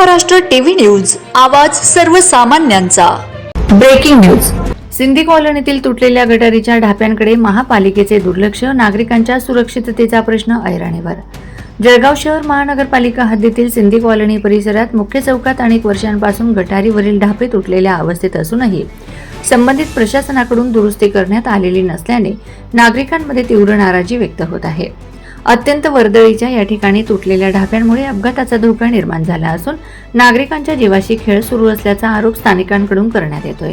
Maharashtra TV news, आवाज सर्वसामान्यांचा। Breaking news. Sindhi कॉलनीतील तुटलेल्या गटारीच्या ढाप्यांकडे महापालिकेचे दुर्लक्ष, नागरिकांच्या सुरक्षिततेचा प्रश्न ऐरणीवर। जळगाव शहर महानगरपालिका हद्दीतील सिंधी कॉलनी परिसरात मुख्य चौकात अनेक वर्षांपासून गटारीवरील ढापे तुटलेल्या अवस्थेत असूनही संबंधित प्रशासनाकडून दुरुस्ती करण्यात आलेली नसल्याने नागरिकांमध्ये तीव्र नाराजी व्यक्त होत आहे। अत्यंत वर्दळीच्या या ठिकाणी तुटलेल्या ढाप्यांमुळे अपघाताचा धोका निर्माण झाला असून नागरिकांच्या जीवाशी खेळ सुरू असल्याचा आरोप स्थानिकांकडून करण्यात येतोय।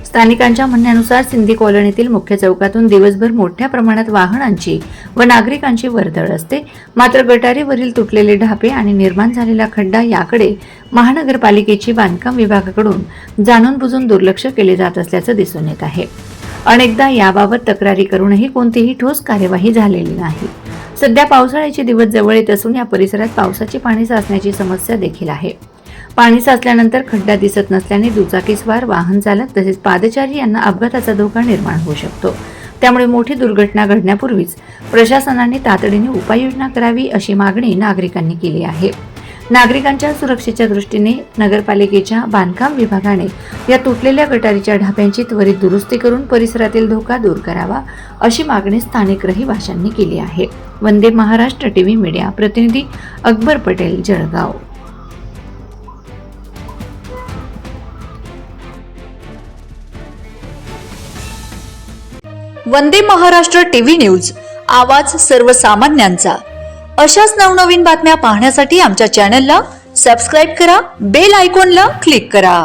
स्थानिकांच्या म्हणण्यानुसार सिंधी कॉलनीतील मुख्य चौकातून दिवसभर मोठ्या प्रमाणात वाहनांची व नागरिकांची वर्दळ असते, मात्र गटारीवरील तुटलेले ढापे आणि निर्माण झालेला खड्डा याकडे महानगरपालिकेची बांधकाम विभागाकडून जाणून बुजून दुर्लक्ष केले जात असल्याचं दिसून येत आहे। अनेकदा याबाबत तक्रारी करूनही कोणतीही ठोस कार्यवाही झालेली नाही। सध्या पावसाळ्याचे दिवस जवळ येत असून या परिसरात पावसाचे पाणी साचण्याची समस्या देखील आहे। पाणी साचल्यानंतर खड्डा दिसत नसल्याने दुचाकीस्वार, वाहन चालक तसेच पादचारी यांना अपघाताचा धोका निर्माण होऊ शकतो। त्यामुळे मोठी दुर्घटना घडण्यापूर्वीच प्रशासनाने तातडीने उपाययोजना करावी अशी मागणी नागरिकांनी केली आहे। नागरिकांच्या सुरक्षेच्या दृष्टीने नगरपालिकेच्या बांधकाम विभागाने या तुटलेल्या गटारीच्या ढाप्यांची त्वरित दुरुस्ती करून परिसरातील धोका दूर करावा अशी मागणी स्थानिक रहिवाशांनी केली आहे। वंदे महाराष्ट्र टीव्ही मीडिया प्रतिनिधी अकबर पटेल, जळगाव। वंदे महाराष्ट्र टीव्ही न्यूज, आवाज सर्वसामान्यांचा। अशाच नवनवीन बातम्या पाहण्यासाठी आमच्या चॅनलला सबस्क्राइब करा, बेल आयकॉनला क्लिक करा।